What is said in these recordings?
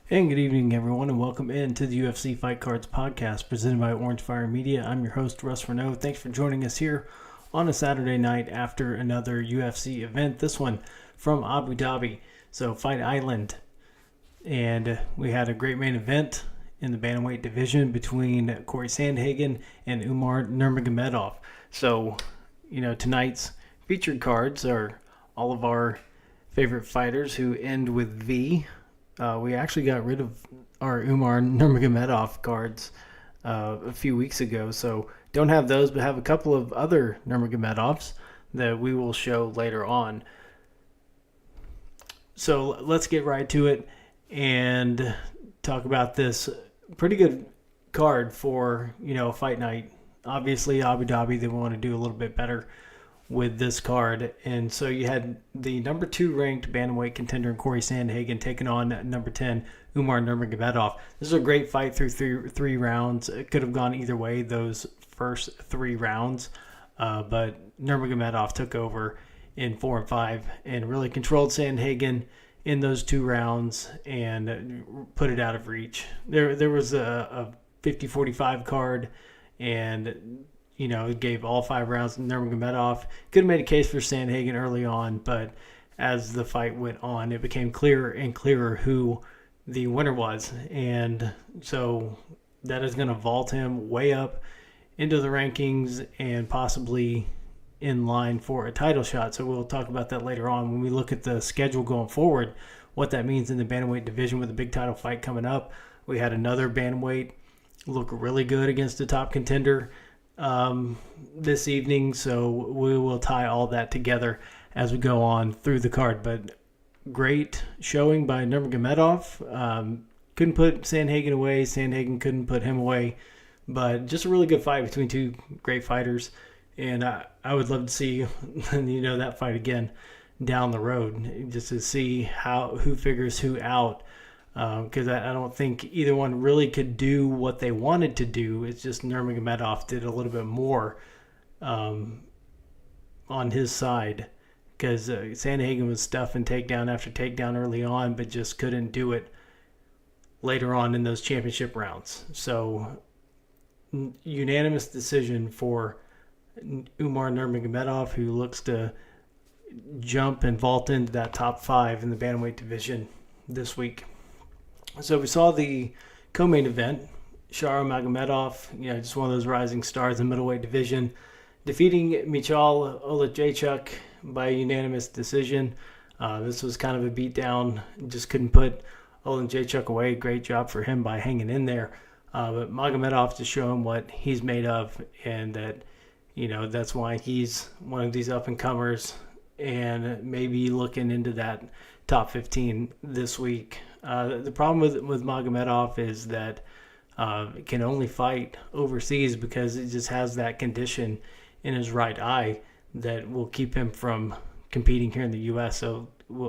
And good evening, everyone, and welcome into the UFC Fight Cards podcast presented by Orange Fire Media. I'm your host, Russ Renaud. Thanks for joining us here on a Saturday night after another UFC event, this one from Abu Dhabi, so Fight Island. And we had a great main event in the bantamweight division between Corey Sandhagen and Umar Nurmagomedov. So, tonight's featured cards are all of our favorite fighters who end with V. We actually got rid of our Umar Nurmagomedov cards a few weeks ago, so don't have those, but have a couple of other Nurmagomedovs that we will show later on. So let's get right to it and talk about this pretty good card for, fight night. Obviously, Abu Dhabi, they want to do a little bit better with this card. And so you had the number 2 ranked bantamweight contender in Corey Sandhagen taking on number 10 Umar Nurmagomedov. This is a great fight through three rounds. It could have gone either way those first 3 rounds, but Nurmagomedov took over in 4 and 5 and really controlled Sandhagen in those 2 rounds and put it out of reach. There was a 50-45 card, and it gave all 5 rounds to Nurmagomedov. Could have made a case for Sandhagen early on, but as the fight went on, it became clearer and clearer who the winner was. And so that is going to vault him way up into the rankings and possibly in line for a title shot. So we'll talk about that later on when we look at the schedule going forward, what that means in the bantamweight division with a big title fight coming up. We had another bantamweight look really good against a top contender this evening, so we will tie all that together as we go on through the card. But great showing by Nurmagomedov. Couldn't put Sandhagen away. Sandhagen couldn't put him away. But just a really good fight between 2 great fighters, and I would love to see that fight again down the road, just to see who figures who out. Because I don't think either one really could do what they wanted to do. It's just Nurmagomedov did a little bit more on his side, because Sandhagen was stuffing takedown after takedown early on, but just couldn't do it later on in those championship rounds. So unanimous decision for Umar Nurmagomedov, who looks to jump and vault into that top 5 in the bantamweight division this week. So we saw the co-main event, Sharo Magomedov, just one of those rising stars in the middleweight division, defeating Michal Olajaychuk by unanimous decision. This was kind of a beatdown, just couldn't put Olajaychuk away. Great job for him by hanging in there. But Magomedov to show him what he's made of, and that, that's why he's one of these up-and-comers and maybe looking into that top 15 this week. The problem with Magomedov is that it can only fight overseas because it just has that condition in his right eye that will keep him from competing here in the U.S. So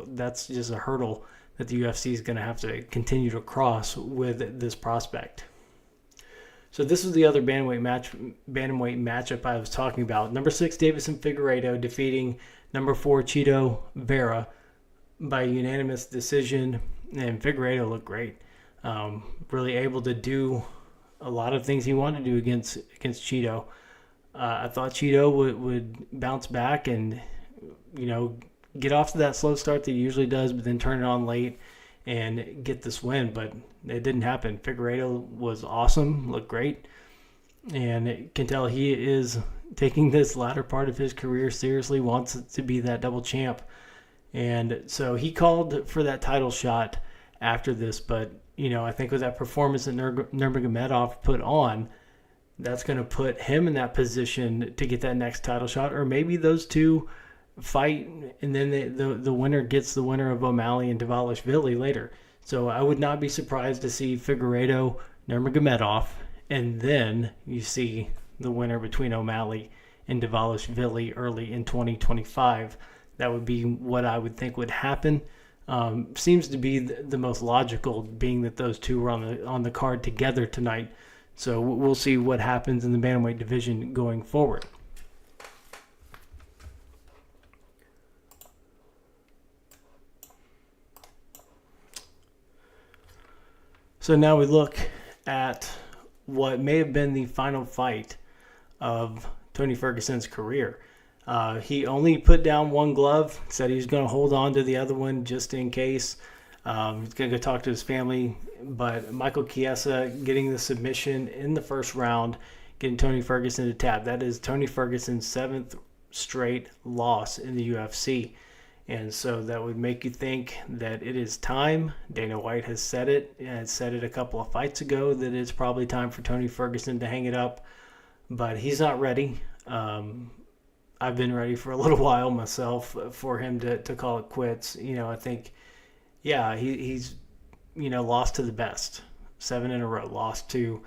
that's just a hurdle that the UFC is going to have to continue to cross with this prospect. So this was the other bantamweight matchup I was talking about. Number 6, Davison Figueiredo defeating number 4, Chito Vera by unanimous decision. And Figueiredo looked great. Really able to do a lot of things he wanted to do against Chito. I thought Chito would bounce back and, get off to that slow start that he usually does, but then turn it on late and get this win. But it didn't happen. Figueiredo was awesome, looked great, and can tell he is taking this latter part of his career seriously, wants to be that double champ. And so he called for that title shot after this, but, I think with that performance that Nurmagomedov put on, that's going to put him in that position to get that next title shot, or maybe those two fight, and then the winner gets the winner of O'Malley and Dvalishvili later. So I would not be surprised to see Figueiredo, Nurmagomedov, and then you see the winner between O'Malley and Dvalishvili early in 2025. That would be what I would think would happen. Seems to be the most logical, being that those two were on the card together tonight. So we'll see what happens in the bantamweight division going forward. So now we look at what may have been the final fight of Tony Ferguson's career. He only put down one glove, said he was going to hold on to the other one just in case. He's going to go talk to his family. But Michael Chiesa getting the submission in the first round, getting Tony Ferguson to tap. That is Tony Ferguson's 7th straight loss in the UFC. And so that would make you think that it is time. Dana White has said it. Has said it a couple of fights ago that it's probably time for Tony Ferguson to hang it up. But he's not ready. I've been ready for a little while myself for him to call it quits. I think, he's, lost to the best. 7 in a row. Lost to,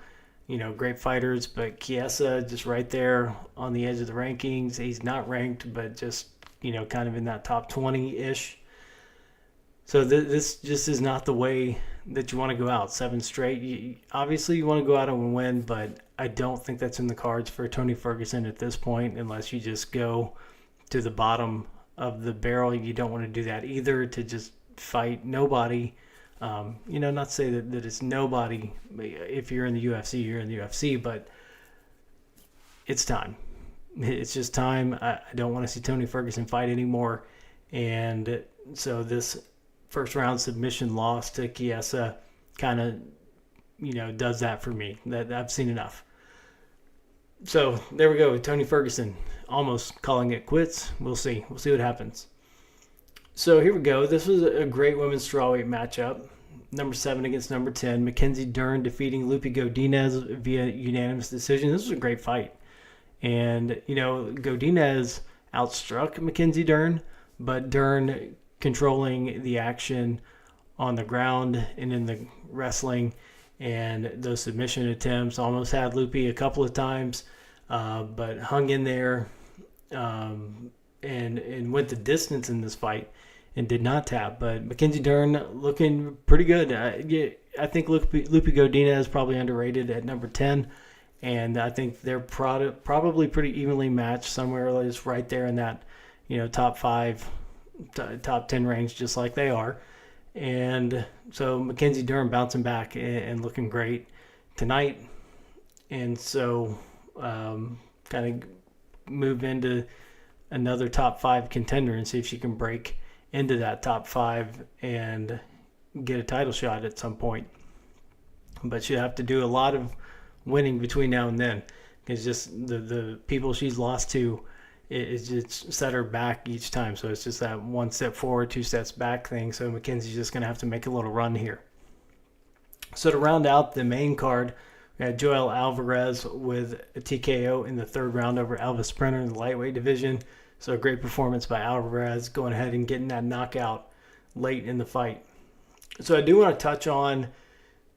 great fighters. But Chiesa just right there on the edge of the rankings. He's not ranked, but just, kind of in that top 20-ish. So this just is not the way that you want to go out. 7 straight. Obviously, you want to go out and win, but I don't think that's in the cards for Tony Ferguson at this point unless you just go to the bottom of the barrel. You don't want to do that either, to just fight nobody. Not to say that it's nobody. If you're in the UFC, you're in the UFC, but it's time. It's just time. I don't want to see Tony Ferguson fight anymore. And so this first round submission loss to Chiesa kind of, does that for me. That I've seen enough. So there we go. Tony Ferguson almost calling it quits. We'll see. We'll see what happens. So here we go. This was a great women's strawweight matchup. Number 7 against number 10. Mackenzie Dern defeating Lupi Godinez via unanimous decision. This was a great fight. And, Godinez outstruck Mackenzie Dern, but Dern controlling the action on the ground and in the wrestling, and those submission attempts almost had Lupi a couple of times, but hung in there and went the distance in this fight and did not tap. But Mackenzie Dern looking pretty good. I think Lupi Godinez is probably underrated at number 10. And I think they're probably pretty evenly matched, somewhere just right there in that, top 5, top 10 range, just like they are. And so Mackenzie Dern bouncing back and looking great tonight. And so kind of move into another top 5 contender and see if she can break into that top 5 and get a title shot at some point. But she'll have to do a lot of winning between now and then, because just the people she's lost to, it's just set her back each time. So it's just that 1 step forward, 2 steps back thing. So Mackenzie's just going to have to make a little run here. So to round out the main card, we had Joel Alvarez with a TKO in the 3rd round over Elvis Brenner in the lightweight division. So a great performance by Alvarez, going ahead and getting that knockout late in the fight. So I do want to touch on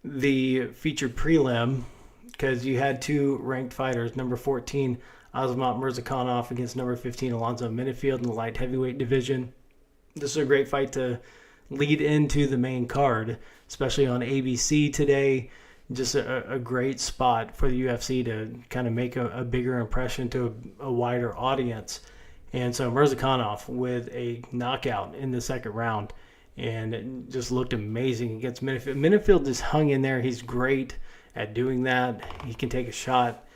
the featured prelim, because you had 2 ranked fighters, number 14, Azamat Murzakanov against number 15, Alonzo Minifield in the light heavyweight division. This is a great fight to lead into the main card, especially on ABC today. Just a great spot for the UFC to kind of make a bigger impression to a wider audience. And so Murzakanov with a knockout in the 2nd round, and it just looked amazing against Minifield. Minifield just hung in there. He's great at doing that. He can take a shot.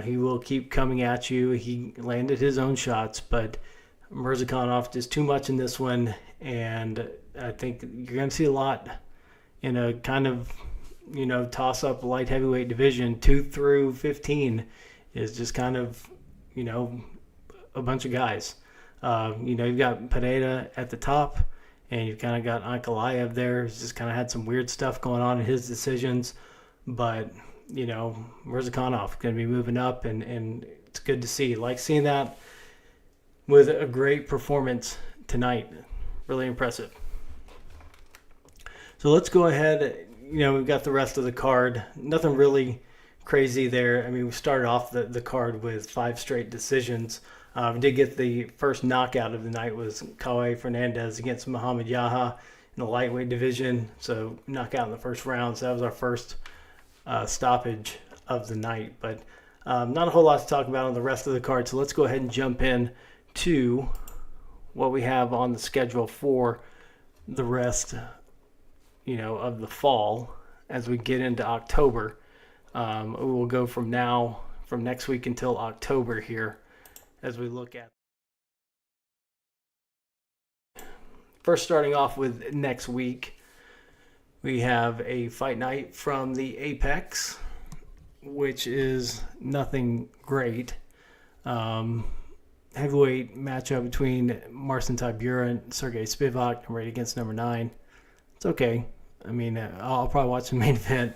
He will keep coming at you. He landed his own shots, but Murzakanov just too much in this one, and I think you're going to see a lot in a kind of, toss-up light heavyweight division. 2 through 15 is just kind of, a bunch of guys. You've got Pineda at the top, and you've kind of got Ankalaev there. He's just kind of had some weird stuff going on in his decisions. But, Murzakanov going to be moving up, and it's good to see. Like seeing that with a great performance tonight. Really impressive. So let's go ahead. We've got the rest of the card. Nothing really crazy there. I mean, we started off the card with 5 straight decisions. We did get the first knockout of the night, was Kawhi Fernandez against Muhammad Yaha in the lightweight division. So knockout in the first round. So that was our first stoppage of the night. But not a whole lot to talk about on the rest of the card. So let's go ahead and jump in to what we have on the schedule for the rest, of the fall as we get into October. We'll go from next week until October here as we look at. First, starting off with next week, we have a fight night from the Apex, which is nothing great. Heavyweight matchup between Marcin Tybura and Sergey Spivak, number 8 against number 9. It's okay. I mean, I'll probably watch the main event.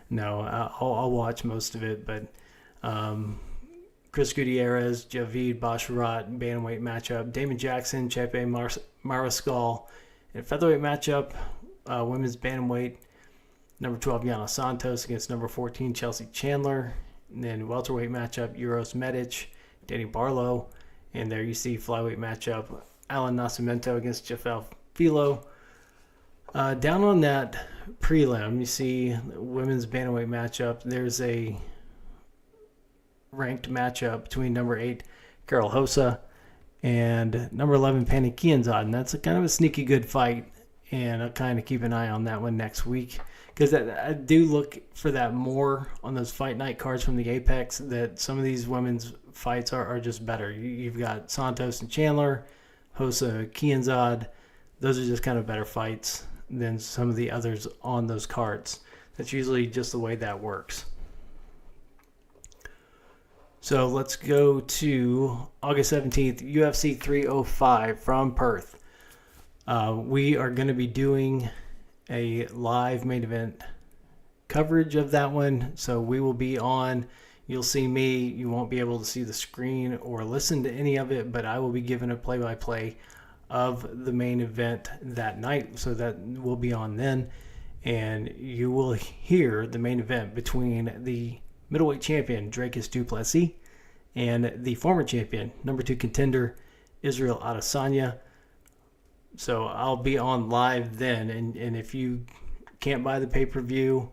No, I'll watch most of it, but Chris Gutierrez, Javid Basharat, bantamweight matchup. Damon Jackson, Chepe Mariscal. In a featherweight matchup, women's bantamweight, number 12, Yana Santos against number 14, Chelsea Chandler. And then welterweight matchup, Uros Medic, Danny Barlow. And there you see flyweight matchup, Alan Nascimento against Jafel Filo. Down on that prelim, you see the women's bantamweight matchup. There's a ranked matchup between number 8, Carol Hosa, and number 11, Pani Kianzad. And that's a kind of a sneaky good fight, and I'll kind of keep an eye on that one next week, because I do look for that more on those fight night cards from the Apex, that some of these women's fights are just better. You've got Santos and Chandler, Hosa, Kianzad. Those are just kind of better fights than some of the others on those cards. That's usually just the way that works. So let's go to August 17th, UFC 305 from Perth. We are going to be doing a live main event coverage of that one. So we will be on. You'll see me. You won't be able to see the screen or listen to any of it, but I will be giving a play-by-play of the main event that night. So that will be on then. And you will hear the main event between the middleweight champion, Dracus du Plessis, and the former champion, number 2 contender, Israel Adesanya. So I'll be on live then. And if you can't buy the pay-per-view,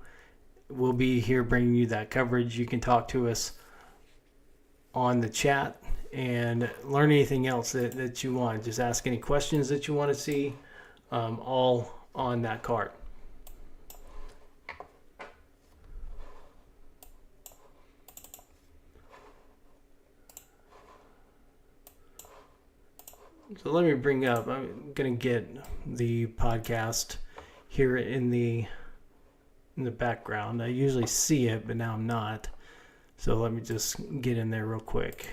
we'll be here bringing you that coverage. You can talk to us on the chat and learn anything else that you want. Just ask any questions that you want to see, all on that card. So let me bring up, I'm going to get the podcast here in the background. I usually see it, but now I'm not. So let me just get in there real quick.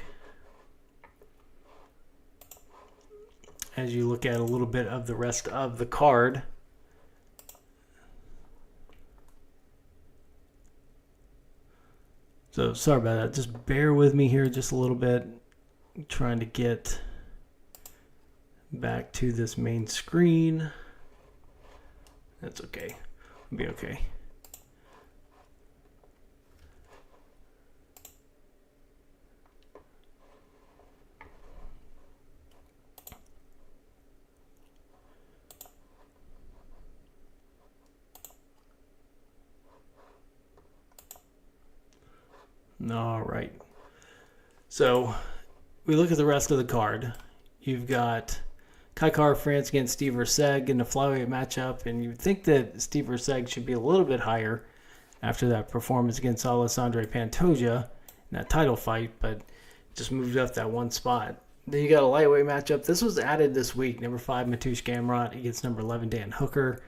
As you look at a little bit of the rest of the card. So sorry about that. Just bear with me here just a little bit. I'm trying to get back to this main screen. That's okay. It'll be okay. All right. So we look at the rest of the card. You've got Kai Kara-France against Steve Verseg in the flyweight matchup, and you'd think that Steve Verseg should be a little bit higher after that performance against Alessandro Pantoja in that title fight, but just moved up that one spot. Then you got a lightweight matchup. This was added this week. Number 5, Mateusz Gamrot against number 11, Dan Hooker.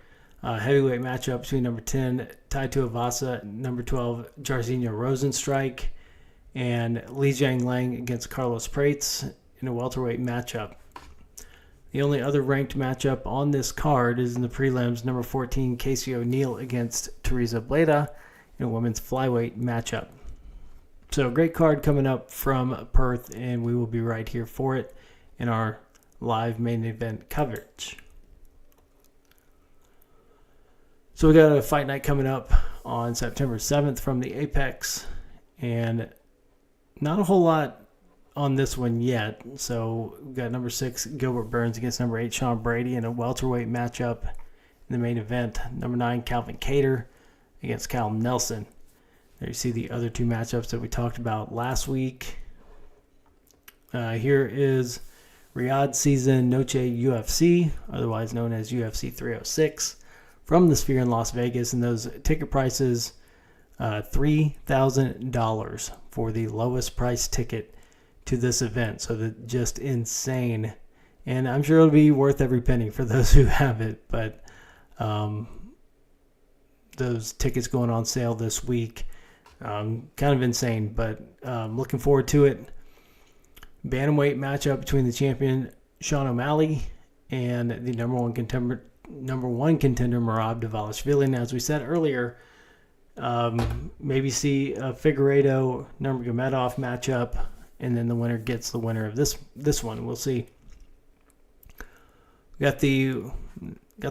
Heavyweight matchup between number 10, Tai Tuivasa, and number 12, Jairzinho Rosenstrike, and Li Jiangliang against Carlos Prates in a welterweight matchup. The only other ranked matchup on this card is in the prelims, number 14, Casey O'Neill against Teresa Bleda in a women's flyweight matchup. So great card coming up from Perth, and we will be right here for it in our live main event coverage. So we got a fight night coming up on September 7th from the Apex, and not a whole lot on this one yet. So we got number 6, Gilbert Burns against number 8, Sean Brady in a welterweight matchup in the main event. Number 9, Calvin Kattar against Cal Nelson. There you see the other two matchups that we talked about last week. Here is Riyadh Season Noche UFC, otherwise known as UFC 306. from the Sphere in Las Vegas, and those ticket prices, $3,000 for the lowest price ticket to this event. So that's just insane. And I'm sure it'll be worth every penny for those who have it. But those tickets going on sale this week, kind of insane. But looking forward to it. Bantamweight matchup between the champion Sean O'Malley and the number one contender Merab Dvalishvili. And as we said earlier, maybe see a Figueiredo Nurmagomedov matchup, and then the winner gets the winner of this one. We'll see. Got the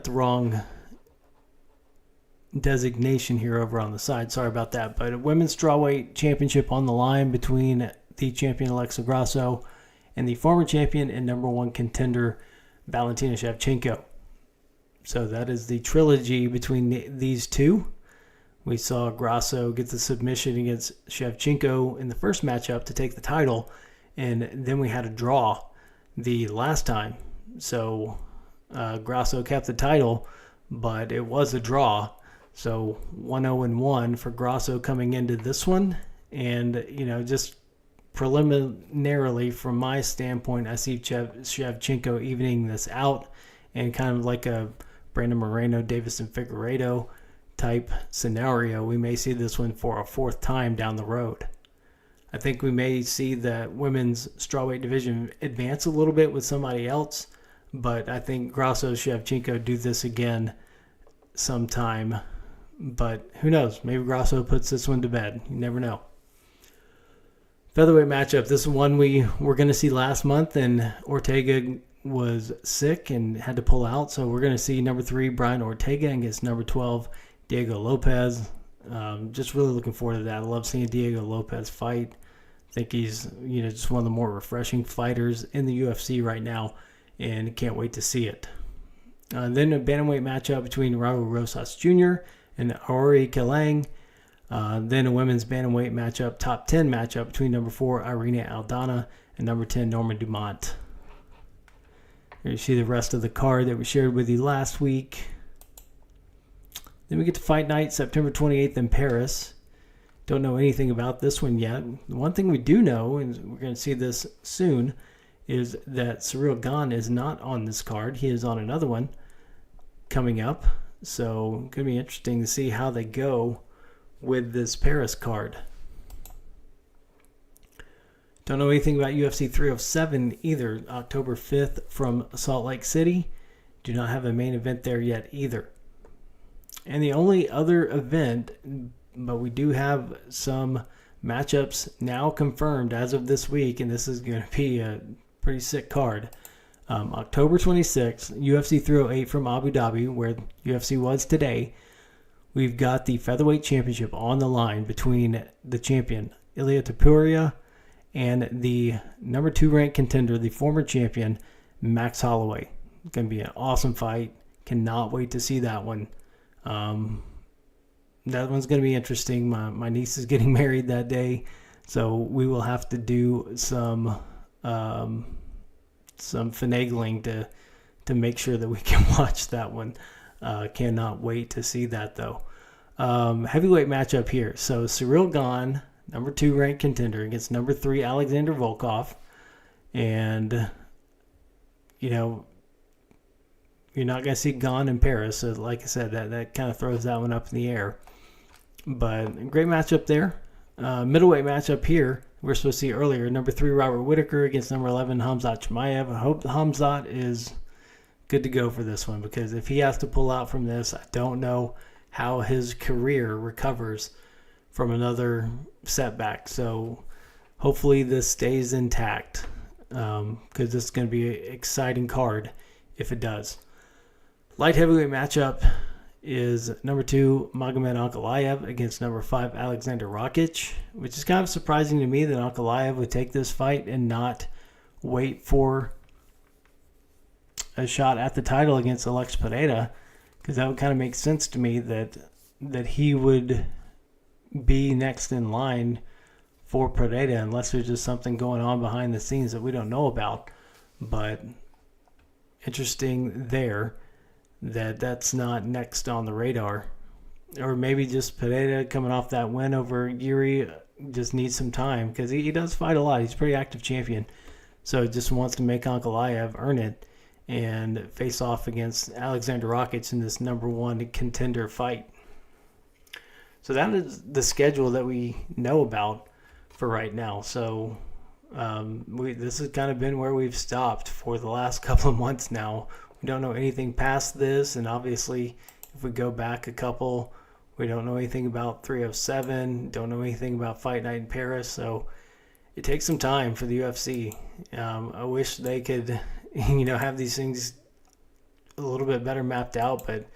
wrong designation here over on the side. Sorry about that. But a women's strawweight championship on the line between the champion Alexa Grasso and the former champion and number one contender Valentina Shevchenko. So that is the trilogy between these two. We saw Grasso get the submission against Shevchenko in the first matchup to take the title, and then we had a draw the last time. So Grasso kept the title, but it was a draw. So 1-0-1 for Grasso coming into this one. And, just preliminarily from my standpoint, I see Shevchenko evening this out, and kind of like a Brandon Moreno, Davison Figueiredo type scenario. We may see this one for a fourth time down the road. I think we may see the women's strawweight division advance a little bit with somebody else, but I think Grasso Shevchenko do this again sometime. But who knows? Maybe Grasso puts this one to bed. You never know. Featherweight matchup. This is one we were going to see last month, and Ortega was sick and had to pull out. So we're going to see number 3 Brian Ortega against number 12 Diego Lopez. Just really looking forward to that. I love seeing Diego Lopez fight. I think he's just one of the more refreshing fighters in the UFC right now, and can't wait to see it. Then a bantamweight matchup between Raul Rosas Jr. and Aori Kalang. Then a women's bantamweight matchup, top 10 matchup between number 4 Irina Aldana and number 10 Norma Dumont. Here you see the rest of the card that we shared with you last week. Then we get to Fight Night, September 28th in Paris. Don't know anything about this one yet. The one thing we do know, and we're going to see this soon, is that Cyril Gane is not on this card. He is on another one coming up. So it's going to be interesting to see how they go with this Paris card. Don't know anything about UFC 307 either. October 5th from Salt Lake City. Do not have a main event there yet either. And the only other event, but we do have some matchups now confirmed as of this week, and this is going to be a pretty sick card. October 26th, UFC 308 from Abu Dhabi, where UFC was today. We've got the featherweight championship on the line between the champion Ilia Topuria and the number 2 ranked contender, the former champion Max Holloway. It's going to be an awesome fight. Cannot wait to see that one. That one's going to be interesting. My niece is getting married that day, so we will have to do some finagling to make sure that we can watch that one. Cannot wait to see that, though. Heavyweight matchup here. So Cyril Gane, number 2 ranked contender, against number 3 Alexander Volkov. And, you're not going to see Gane in Paris. So like I said, that kind of throws that one up in the air. But great matchup there. Middleweight matchup here. We're supposed to see earlier. Number 3 Robert Whittaker against number 11 Khamzat Chimaev. I hope Khamzat is good to go for this one, because if he has to pull out from this, I don't know how his career recovers from another setback. So hopefully this stays intact, because this is going to be an exciting card if it does. Light heavyweight matchup is number 2 Magomed Ankalaev against number 5 Alexander Rakic, which is kind of surprising to me that Ankalaev would take this fight and not wait for a shot at the title against Alex Pereira, because that would kind of make sense to me that he would be next in line for Pereira, unless there's just something going on behind the scenes that we don't know about. But interesting there. that's not next on the radar. Or maybe just Pineda coming off that win over Yuri just needs some time, because he does fight a lot. He's a pretty active champion. So just wants to make Ankalaev earn it and face off against Alexander Rakic in this number one contender fight. So that is the schedule that we know about for right now. So this has kind of been where we've stopped for the last couple of months now. We don't know anything past this, and obviously if we go back a couple, we don't know anything about 307, don't know anything about Fight Night in Paris, so it takes some time for the UFC. I wish they could, have these things a little bit better mapped out, but,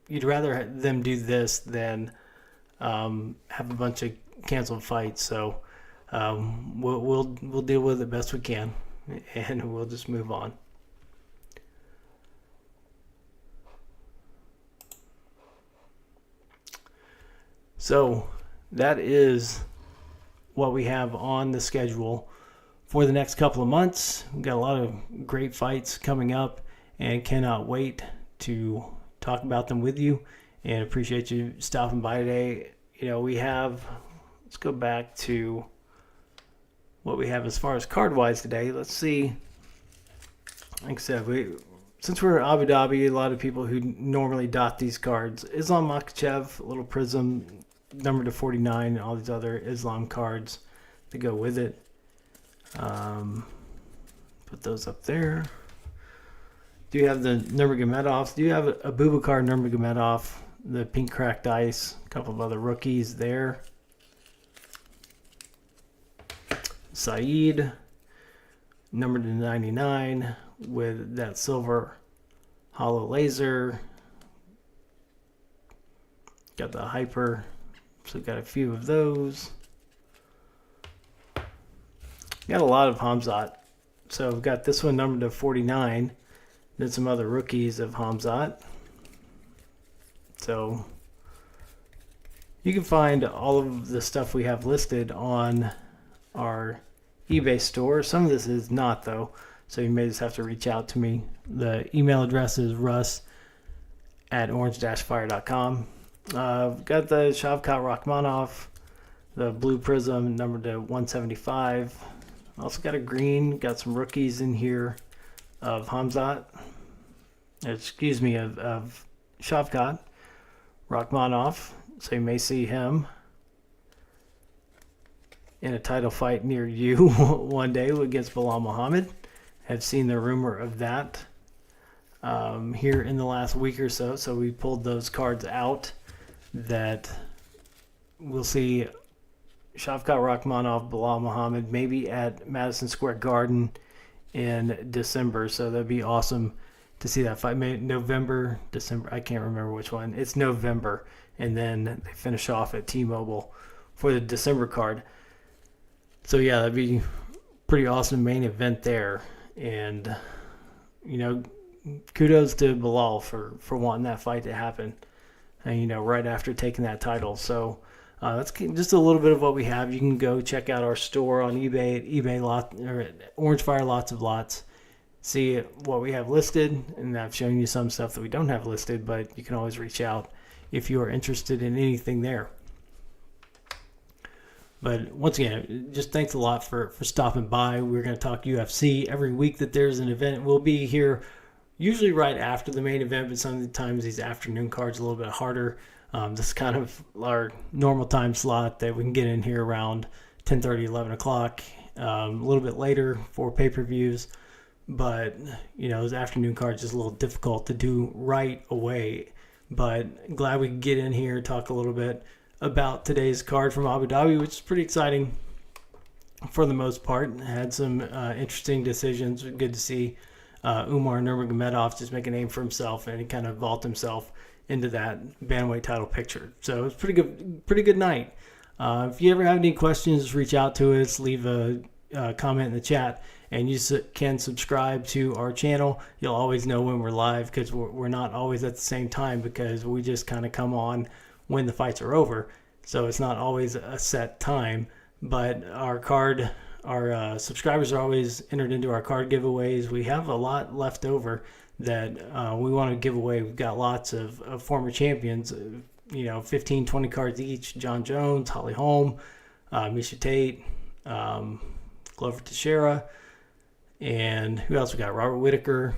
you'd rather them do this than have a bunch of canceled fights. So we'll deal with it best we can, and we'll just move on. So that is what we have on the schedule for the next couple of months. We've got a lot of great fights coming up and cannot wait to talk about them with you, and appreciate you stopping by today. Let's go back to what we have as far as card-wise today. Let's see. Like I said, since we're in Abu Dhabi, a lot of people who normally dot these cards, Islam Makhachev, little prism, number to 49, and all these other Islam cards to go with it. Put those up there. Do you have the Nurmagomedov? Do you have a Bubakar Nurmagomedov, the pink cracked ice, a couple of other rookies there. Saeed, number to 99, with that silver hollow laser. Got the hyper, so got a few of those. Got a lot of Hamzat. So we've got this one numbered to 49. Then some other rookies of Hamzat. So you can find all of the stuff we have listed on our eBay store. Some of this is not, though, so you may just have to reach out to me. The email address is russ@orange-fire.com. Got the Shavkat Rakhmonov, the blue prism, number to 175. Also got a green, got some rookies in here of Hamzat. Of Shavkat Rakhmonov. So you may see him in a title fight near you one day against Bilal Muhammad. Have seen the rumor of that here in the last week or so. So we pulled those cards out that we'll see Shavkat Rakhmonov, Bilal Muhammad, maybe at Madison Square Garden in December. So that'd be awesome to see that fight. Maybe November, December, I can't remember which one. It's November, and then they finish off at T-Mobile for the December card. So yeah, that'd be pretty awesome main event there. And kudos to Bilal for wanting that fight to happen, and right after taking that title. So that's just a little bit of what we have. You can go check out our store on eBay at Orange Fire Lots of Lots. See what we have listed, and I've shown you some stuff that we don't have listed, but you can always reach out if you are interested in anything there. But once again, just thanks a lot for stopping by. We're going to talk UFC every week that there's an event. We'll be here usually right after the main event, but sometimes these afternoon cards are a little bit harder. This is kind of our normal time slot that we can get in here around 10:30, 11 o'clock, a little bit later for pay-per-views. But, those afternoon cards is a little difficult to do right away. But glad we could get in here and talk a little bit about today's card from Abu Dhabi, which is pretty exciting for the most part. Had some interesting decisions. Good to see Umar Nurmagomedov just make a name for himself and he kind of vault himself into that bantamweight title picture. So it's pretty good night. If you ever have any questions, just reach out to us, leave a comment in the chat, and you can subscribe to our channel. You'll always know when we're live, because we're not always at the same time, because we just kind of come on when the fights are over. So it's not always a set time, but our subscribers are always entered into our card giveaways. We have a lot left over that we want to give away. We've got lots of former champions, 15, 20 cards each. John Jones, Holly Holm, Misha Tate, Glover Teixeira, and who else we got? Robert Whitaker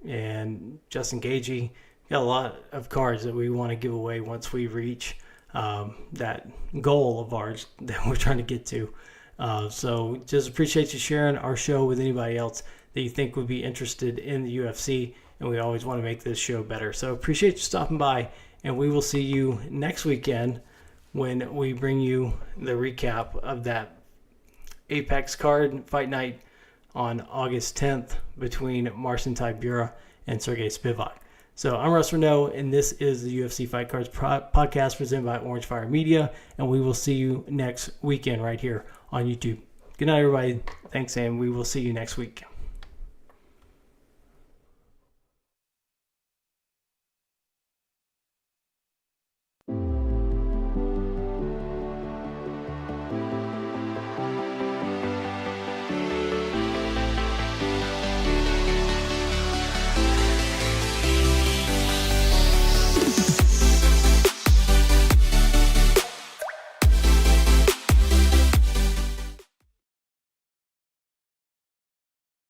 and Justin Gagey. Got a lot of cards that we want to give away once we reach that goal of ours that we're trying to get to. So just appreciate you sharing our show with anybody else that you think would be interested in the UFC, and we always want to make this show better. So appreciate you stopping by, and we will see you next weekend when we bring you the recap of that Apex card fight night on August 10th between Marcin Tybura and Sergey Spivak. So I'm Russ Renault, and this is the UFC Fight Cards podcast presented by Orange Fire Media, and we will see you next weekend right here on YouTube. Good night, everybody. Thanks, and we will see you next week.